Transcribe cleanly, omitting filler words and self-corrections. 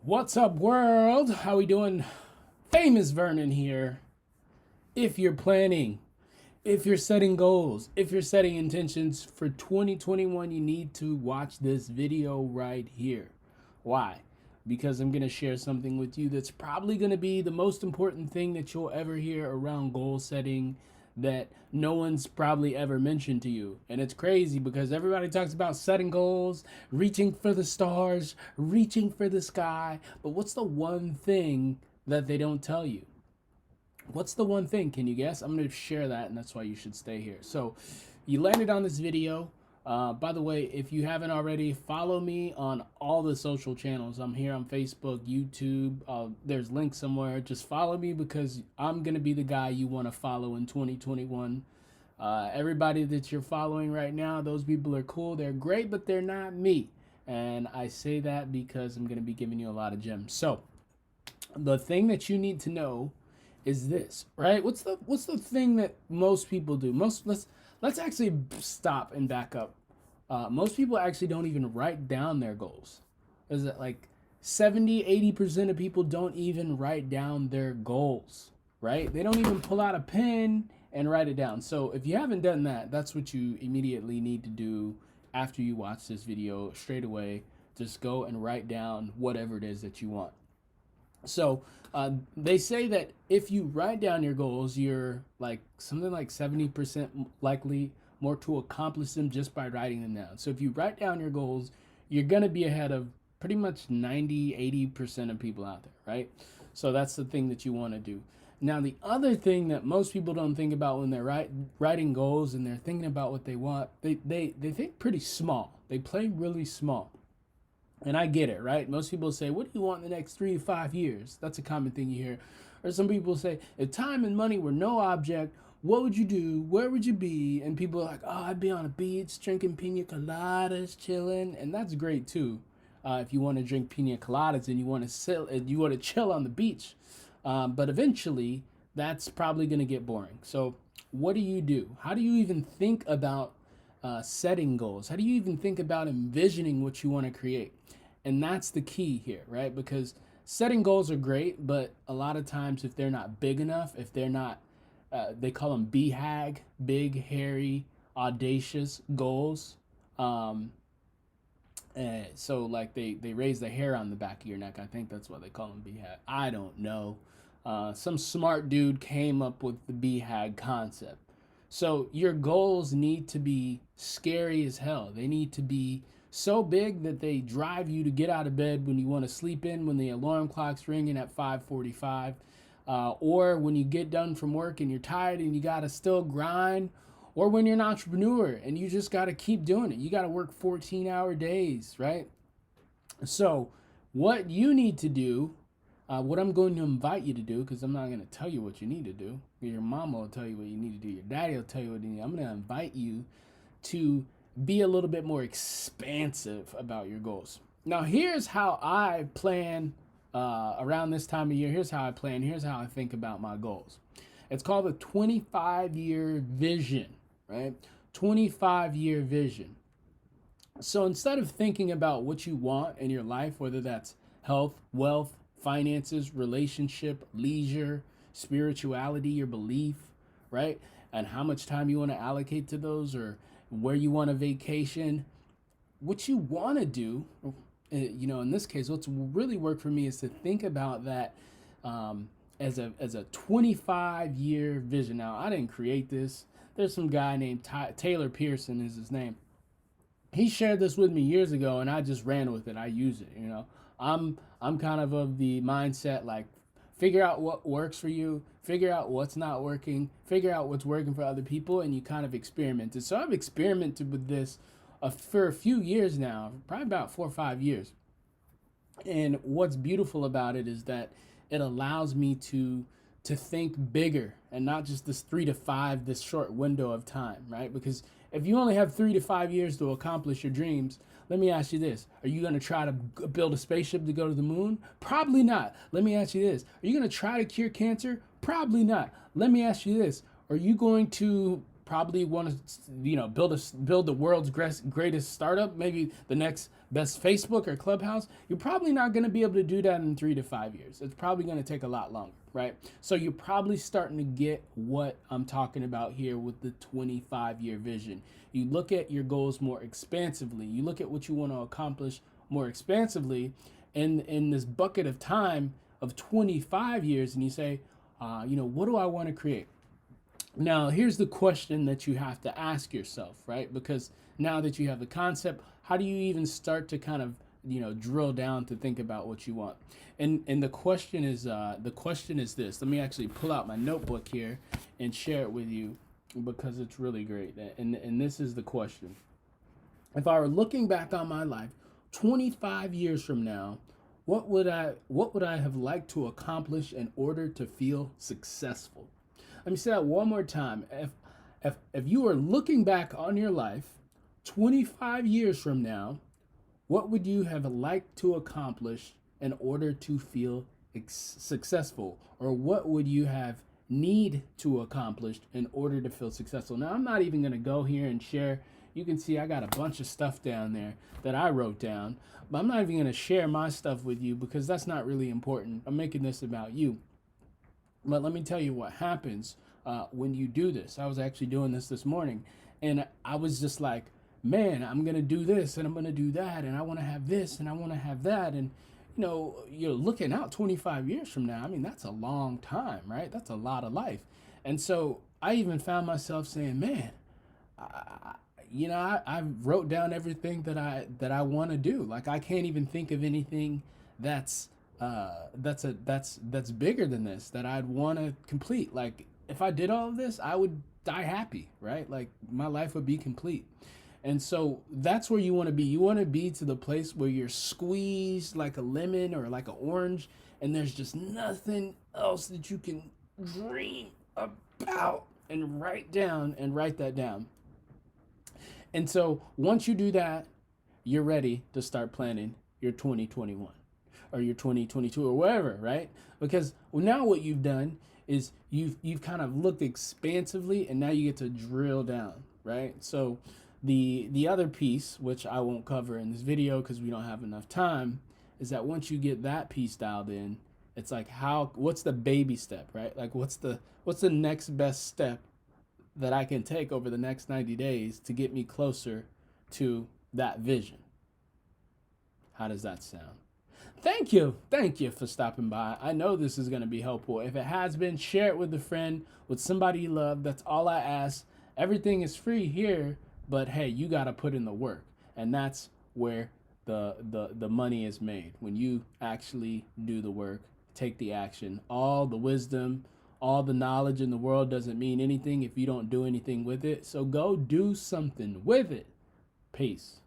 What's up, world? How we doing? Famous Vernon here. If you're planning, if you're setting goals, if you're setting intentions for 2021, you need to watch this video right here. Why? Because I'm going to share something with you that's probably going to be the most important thing that you'll ever hear around goal setting that no one's probably ever mentioned to you. And it's crazy because everybody talks about setting goals, reaching for the stars, reaching for the sky. But what's the one thing that they don't tell you? What's the one thing? Can you guess? I'm going to share that, and that's why you should stay here. So, you landed on this video. By the way, if you haven't already, follow me on all the social channels. I'm here on Facebook, YouTube. There's links somewhere. Just follow me because I'm going to be the guy you want to follow in 2021. Everybody that you're following right now, those people are cool. They're great, but they're not me. And I say that because I'm going to be giving you a lot of gems. So, the thing that you need to know is this, right? What's the thing that most people do? Let's actually stop and back up. Most people actually don't even write down their goals. Is it like 70-80% of people don't even write down their goals, right? They don't even pull out a pen and write it down. So if you haven't done that, that's what you immediately need to do after you watch this video. Straight away, just go and write down whatever it is that you want. So they say that if you write down your goals, you're like something like 70% likely more to accomplish them just by writing them down. So if you write down your goals, you're going to be ahead of pretty much 90-80% of people out there, right? So that's the thing that you want to do. Now, the other thing that most people don't think about when they're writing goals and they're thinking about what they want, they think pretty small. They play really small. And I get it, right? Most people say, what do you want in the next 3 to 5 years? That's a common thing you hear. Or some people say, if time and money were no object, what would you do? Where would you be? And people are like, oh, I'd be on a beach drinking pina coladas, chilling. And that's great too. If you want to drink pina coladas and you want to chill on the beach. But eventually, that's probably going to get boring. So what do you do? How do you even think about setting goals? How do you even think about envisioning what you want to create? And that's the key here, right? Because setting goals are great, but a lot of times if they're not big enough, if they're not, they call them BHAG, big, hairy, audacious goals. So like they raise the hair on the back of your neck. I think that's what they call them, BHAG. I don't know. Some smart dude came up with the BHAG concept. So your goals need to be scary as hell. They need to be so big that they drive you to get out of bed when you want to sleep in, when the alarm clock's ringing at 5:45, or when you get done from work and you're tired and you got to still grind, or when you're an entrepreneur and you just got to keep doing it. You got to work 14-hour days, right? So what you need to do, what I'm going to invite you to do, because I'm not going to tell you what you need to do. Your mama will tell you what you need to do. Your daddy will tell you what you need. I'm going to invite you to be a little bit more expansive about your goals. Now, here's how I plan around this time of year. Here's how I plan. Here's how I think about my goals. It's called a 25-year vision, right? 25-year vision. So instead of thinking about what you want in your life, whether that's health, wealth, finances, relationship, leisure, spirituality, your belief, right? And how much time you want to allocate to those, or where you want to vacation, what you want to do, in this case, what's really worked for me is to think about that as a 25-year vision. Now, I didn't create this. There's some guy named Taylor Pearson is his name. He shared this with me years ago, and I just ran with it. I use it. I'm kind of the mindset like figure out what works for you, figure out what's not working, figure out what's working for other people, and you kind of experimented. So I've experimented with this for a few years now, probably about 4 or 5 years. And what's beautiful about it is that it allows me to think bigger and not just this 3 to 5, this short window of time, right? Because if you only have 3 to 5 years to accomplish your dreams, let me ask you this. Are you going to try to build a spaceship to go to the moon? Probably not. Let me ask you this. Are you going to try to cure cancer? Probably not. Let me ask you this. Are you going to probably want to, build the world's greatest startup, maybe the next best Facebook or Clubhouse. You're probably not going to be able to do that in 3 to 5 years. It's probably going to take a lot longer, right? So you're probably starting to get what I'm talking about here with the 25-year vision. You look at your goals more expansively. You look at what you want to accomplish more expansively in this bucket of time of 25 years, and you say, what do I want to create? Now, here's the question that you have to ask yourself, right? Because now that you have the concept, how do you even start to kind of, drill down to think about what you want? And the question is this. Let me actually pull out my notebook here and share it with you because it's really great. And this is the question. If I were looking back on my life 25 years from now, what would I have liked to accomplish in order to feel successful? Let me say that one more time. If you are looking back on your life 25 years from now, what would you have liked to accomplish in order to feel successful? Or what would you have need to accomplish in order to feel successful? Now, I'm not even going to go here and share. You can see I got a bunch of stuff down there that I wrote down, but I'm not even going to share my stuff with you because that's not really important. I'm making this about you. But let me tell you what happens when you do this. I was actually doing this morning, and I was just like, man, I'm going to do this, and I'm going to do that, and I want to have this, and I want to have that. And, you're looking out 25 years from now. I mean, that's a long time, right? That's a lot of life. And so I even found myself saying, man, I wrote down everything that I want to do. Like, I can't even think of anything that's bigger than this that I'd want to complete. Like, if I did all of this, I would die happy, right? Like, my life would be complete. And so that's where you want to be. You want to be to the place where you're squeezed like a lemon or like an orange, and there's just nothing else that you can dream about and write that down. And so once you do that, you're ready to start planning your 2021 or your 2022 or whatever, right? Because now what you've done is you've kind of looked expansively, and now you get to drill down, right? So the other piece, which I won't cover in this video because we don't have enough time, is that once you get that piece dialed in, it's like what's the baby step, right? Like what's the next best step that I can take over the next 90 days to get me closer to that vision? How does that sound? Thank you for stopping by. I know this is going to be helpful. If it has been, share it with a friend, with somebody you love. That's all I ask. Everything is free here, but hey, you got to put in the work, and that's where the money is made. When you actually do the work, take the action. All the wisdom, all the knowledge in the world doesn't mean anything if you don't do anything with it. So go do something with it. Peace.